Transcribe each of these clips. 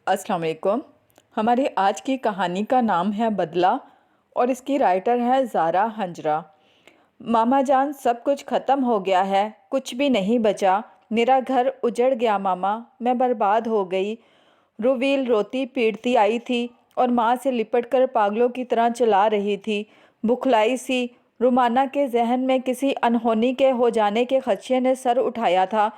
अस्सलाम वालेकुम। हमारी आज की कहानी का नाम है बदला और इसकी राइटर है ज़ारा हंजरा। मामा जान, सब कुछ ख़त्म हो गया है, कुछ भी नहीं बचा। मेरा घर उजड़ गया मामा, मैं बर्बाद हो गई। रुवील रोती पीटती आई थी और माँ से लिपट कर पागलों की तरह चला रही थी। बुखलाई सी रुमाना के जहन में किसी अनहोनी के हो जाने के खदशे ने सर उठाया था।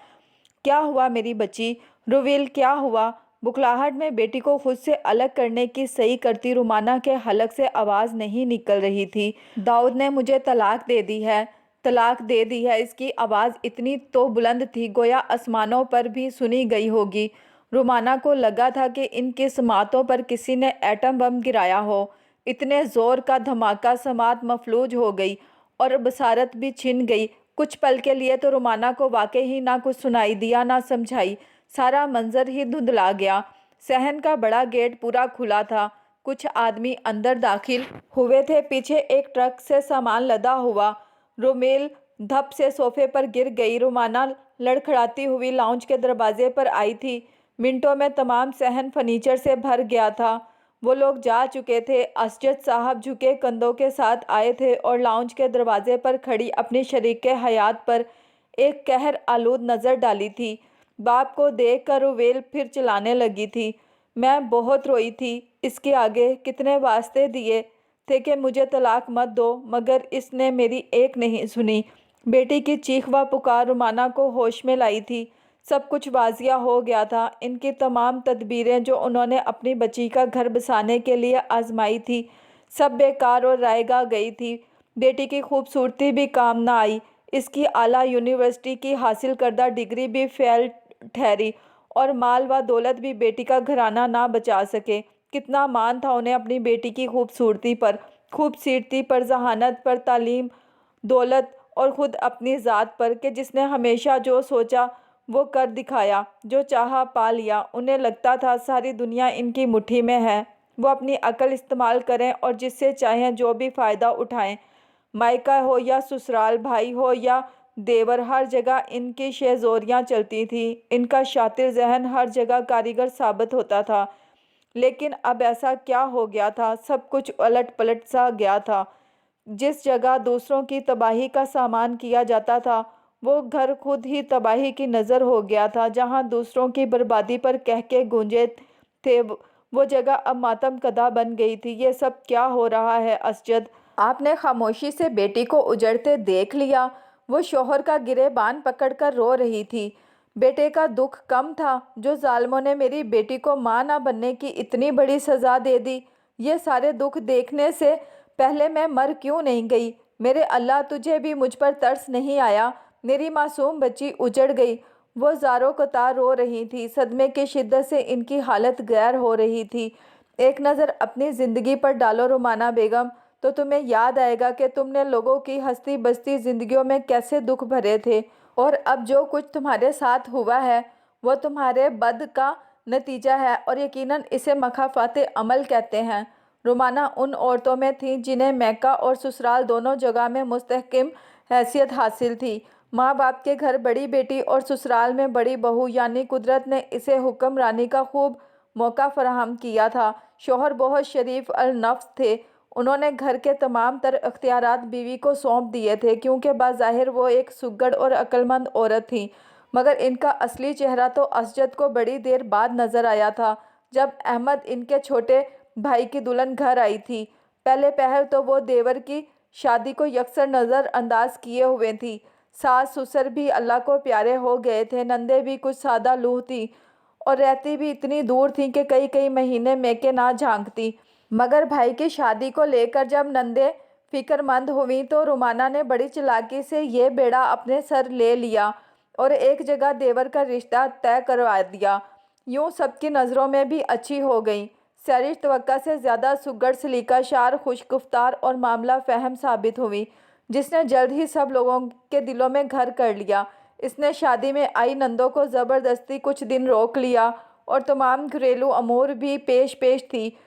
क्या हुआ मेरी बच्ची? रुवील, क्या हुआ? बुखलाहट में बेटी को खुद से अलग करने की सही करती रुमाना के हलक से आवाज़ नहीं निकल रही थी। दाऊद ने मुझे तलाक दे दी है, तलाक दे दी है। इसकी आवाज़ इतनी तो बुलंद थी गोया आसमानों पर भी सुनी गई होगी। रुमाना को लगा था कि इनकी समातों पर किसी ने एटम बम गिराया हो। इतने ज़ोर का धमाका समात मफलूज हो गई और बसारत भी छिन गई। कुछ पल के लिए तो रुमाना को वाकई ही ना कुछ सुनाई दिया ना समझाई। सारा मंजर ही धुंधला गया। सहन का बड़ा गेट पूरा खुला था। कुछ आदमी अंदर दाखिल हुए थे। पीछे एक ट्रक से सामान लदा हुआ। रुमेल धप से सोफे पर गिर गई। रुमाना लड़खड़ाती हुई लाउंज के दरवाजे पर आई थी। मिनटों में तमाम सहन फर्नीचर से भर गया था। वो लोग जा चुके थे। असजद साहब झुके कंधों के साथ आए थे और लाउंज के दरवाजे पर खड़ी अपनी शरीके हयात पर एक कहर आलूद नज़र डाली थी। बाप को देख कर रुवेल फिर चिल्लाने लगी थी। मैं बहुत रोई थी। इसके आगे कितने वास्ते दिए थे कि मुझे तलाक मत दो, मगर इसने मेरी एक नहीं सुनी। बेटी की चीख व पुकार रुमाना को होश में लाई थी। सब कुछ वाजिया हो गया था। इनकी तमाम तदबीरें जो उन्होंने अपनी बच्ची का घर बसाने के लिए आजमाई थी, सब बेकार और रायगा गई थी। बेटी की खूबसूरती भी काम ना आई। इसकी आला यूनिवर्सिटी की हासिल करदा डिग्री भी फेल ठहरी और माल व दौलत भी बेटी का घराना ना बचा सके। कितना मान था उन्हें अपनी बेटी की खूबसूरती पर, जहानत पर, तालीम, दौलत और ख़ुद अपनी ज़ात पर कि जिसने हमेशा जो सोचा वो कर दिखाया, जो चाहा पा लिया। उन्हें लगता था सारी दुनिया इनकी मुट्ठी में है। वो अपनी अकल इस्तेमाल करें और जिससे चाहें जो भी फ़ायदा उठाएं। मायका हो या ससुराल, भाई हो या देवर, हर जगह इनकी शेज़ोरियाँ चलती थी। इनका शातिर जहन हर जगह कारीगर साबित होता था। लेकिन अब ऐसा क्या हो गया था? सब कुछ उलट पलट सा गया था। जिस जगह दूसरों की तबाही का सामान किया जाता था, वो घर खुद ही तबाही की नज़र हो गया था। जहाँ दूसरों की बर्बादी पर कहके गूंजे थे, वो जगह अब मातम कदा बन गई थी। ये सब क्या हो रहा है असजद? आपने खामोशी से बेटी को उजड़ते देख लिया। वो शोहर का गिरेबान पकड़कर रो रही थी। बेटे का दुख कम था जो जालिमों ने मेरी बेटी को माँ ना बनने की इतनी बड़ी सज़ा दे दी। ये सारे दुख देखने से पहले मैं मर क्यों नहीं गई? मेरे अल्लाह, तुझे भी मुझ पर तरस नहीं आया? मेरी मासूम बच्ची उजड़ गई। वो ज़ारो कतार रो रही थी। सदमे की शिद्दत से इनकी हालत गैर हो रही थी। एक नज़र अपनी ज़िंदगी पर डालो रुमाना बेगम, तो तुम्हें याद आएगा कि तुमने लोगों की हंसती बसती ज़िंदगियों में कैसे दुख भरे थे। और अब जो कुछ तुम्हारे साथ हुआ है वो तुम्हारे बद का नतीजा है और यकीनन इसे मखाफाते अमल कहते हैं। रुमाना उन औरतों में थी जिन्हें मैका और ससुराल दोनों जगह में मुस्तहकिम हैसियत हासिल थी। माँ बाप के घर बड़ी बेटी और ससुराल में बड़ी बहू, यानी कुदरत ने इसे हुक्मरानी का खूब मौका फराहम किया था। शोहर बहुत शरीफ अल नफ्स थे। उन्होंने घर के तमाम तर अख्तियारात बीवी को सौंप दिए थे क्योंकि बाज़ाहिर वो एक सुघड़ और अक्लमंद औरत थी। मगर इनका असली चेहरा तो असजद को बड़ी देर बाद नज़र आया था, जब अहमद, इनके छोटे भाई की दुल्हन, घर आई थी। पहले पहल तो वो देवर की शादी को यकसर नज़रअंदाज किए हुए थी। सास ससुर भी अल्लाह को प्यारे हो गए थे। नंदे भी कुछ सादा लूह थी और रहती भी इतनी दूर थी कि कई कई महीने मैके ना झांकती। मगर भाई की शादी को लेकर जब नंदे फिक्रमंद हुई तो रुमाना ने बड़ी चालाकी से ये बेड़ा अपने सर ले लिया और एक जगह देवर का रिश्ता तय करवा दिया। यूँ सबकी नज़रों में भी अच्छी हो गई। सैरिश तवक्का से ज़्यादा सुघड़, सलीका शार, खुशगुफ्तार और मामला फ़हम साबित हुई, जिसने जल्द ही सब लोगों के दिलों में घर कर लिया। इसने शादी में आई नंदों को ज़बरदस्ती कुछ दिन रोक लिया और तमाम घरेलू अमूर भी पेश पेश थी।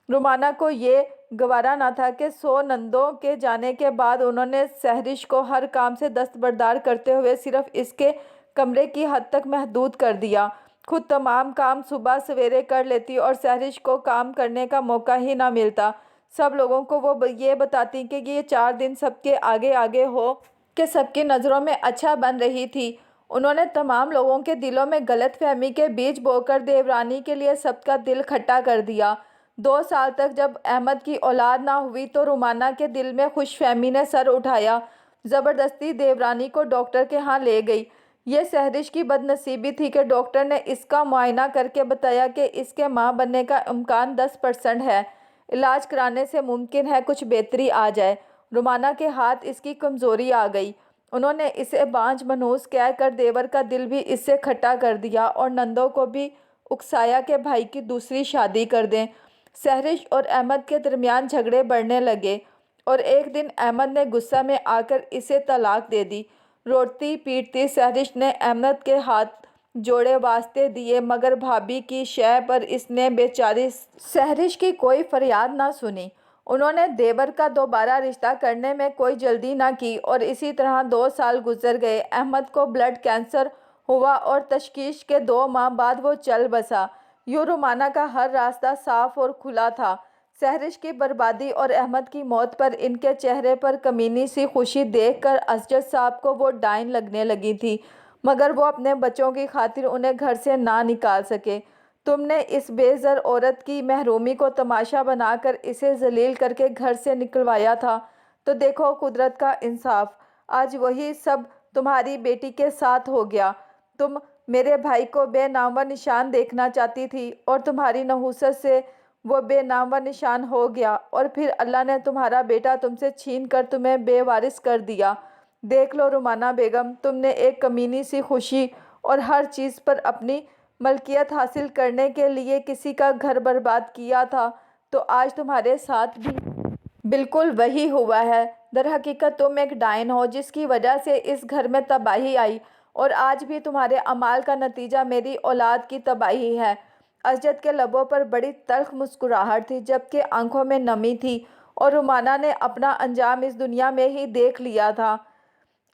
रुमाना को ये गवारा न था कि 100 नंदों के जाने के बाद उन्होंने सहरिश को हर काम से दस्तबरदार करते हुए सिर्फ इसके कमरे की हद तक महदूद कर दिया। खुद तमाम काम सुबह सवेरे कर लेती और सहरिश को काम करने का मौका ही ना मिलता। सब लोगों को वो ये बताती कि ये 4 दिन सबके आगे आगे हो कि सबकी नज़रों में अच्छा बन रही थी। उन्होंने तमाम लोगों के दिलों में गलतफहमी के बीज बोकर देवरानी के लिए सबका दिल खट्टा कर दिया। 2 साल तक जब अहमद की औलाद ना हुई तो रुमाना के दिल में खुशफहमी ने सर उठाया। ज़बरदस्ती देवरानी को डॉक्टर के यहाँ ले गई। ये सहरिश की बदनसीबी थी कि डॉक्टर ने इसका मुआयना करके बताया कि इसके मां बनने का इम्कान 10% है। इलाज कराने से मुमकिन है कुछ बेहतरी आ जाए। रुमाना के हाथ इसकी कमज़ोरी आ गई। उन्होंने इसे बांझ मनहूस कह कर देवर का दिल भी इससे खट्टा कर दिया और नंदों को भी उकसाया कि भाई की दूसरी शादी कर दें। सहरिश और अहमद के दरमियान झगड़े बढ़ने लगे और एक दिन अहमद ने गुस्सा में आकर इसे तलाक दे दी। रोती पीटती सहरिश ने अहमद के हाथ जोड़े वास्ते दिए, मगर भाभी की शय पर इसने बेचारी सहरिश की कोई फरियाद ना सुनी। उन्होंने देवर का दोबारा रिश्ता करने में कोई जल्दी ना की और इसी तरह 2 साल गुजर गए। अहमद को ब्लड कैंसर हुआ और तशखीस के 2 माह बाद वो चल बसा। यूँ रुमाना का हर रास्ता साफ और खुला था। सहरिश की बर्बादी और अहमद की मौत पर इनके चेहरे पर कमीनी सी खुशी देखकर असजद साहब को वो डाइन लगने लगी थी, मगर वो अपने बच्चों की खातिर उन्हें घर से ना निकाल सके। तुमने इस बेज़र औरत की महरूमी को तमाशा बनाकर इसे जलील करके घर से निकलवाया था, तो देखो कुदरत का इंसाफ, आज वही सब तुम्हारी बेटी के साथ हो गया। तुम मेरे भाई को बेनाम व निशान देखना चाहती थी और तुम्हारी नहूसत से वो बेनाम व निशान हो गया और फिर अल्लाह ने तुम्हारा बेटा तुमसे छीन कर तुम्हें बेवारिस कर दिया। देख लो रुमाना बेगम, तुमने एक कमीनी सी खुशी और हर चीज़ पर अपनी मलकियत हासिल करने के लिए किसी का घर बर्बाद किया था, तो आज तुम्हारे साथ भी बिल्कुल वही हुआ है। दरहकीकत तुम एक डायन हो जिसकी वजह से इस घर में तबाही आई और आज भी तुम्हारे अमाल का नतीजा मेरी औलाद की तबाही है। असजद के लबों पर बड़ी तल्ख मुस्कुराहट थी जबकि आंखों में नमी थी और रुमाना ने अपना अंजाम इस दुनिया में ही देख लिया था।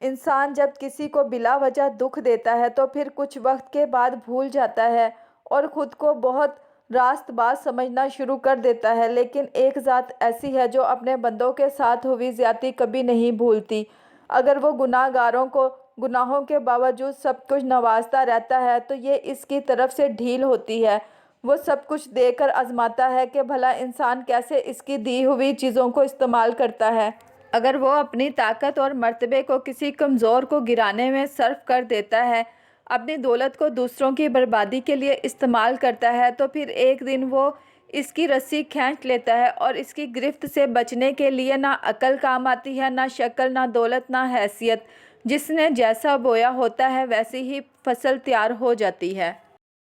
इंसान जब किसी को बिला वजह दुख देता है तो फिर कुछ वक्त के बाद भूल जाता है और ख़ुद को बहुत रास्तबाज समझना शुरू कर देता है, लेकिन एक ज़ात ऐसी है जो अपने बंदों के साथ हुई ज़्यादती कभी नहीं भूलती। अगर वो गुनाहगारों को गुनाहों के बावजूद सब कुछ नवाजता रहता है तो ये इसकी तरफ से ढील होती है। वो सब कुछ देकर आजमाता है कि भला इंसान कैसे इसकी दी हुई चीज़ों को इस्तेमाल करता है। अगर वो अपनी ताकत और मर्तबे को किसी कमज़ोर को गिराने में सर्फ कर देता है, अपनी दौलत को दूसरों की बर्बादी के लिए इस्तेमाल करता है, तो फिर एक दिन वो इसकी रस्सी खींच लेता है और इसकी गिरफ्त से बचने के लिए ना अकल काम आती है, ना शक्ल, ना दौलत, ना हैसियत। जिसने जैसा बोया होता है वैसी ही फसल तैयार हो जाती है।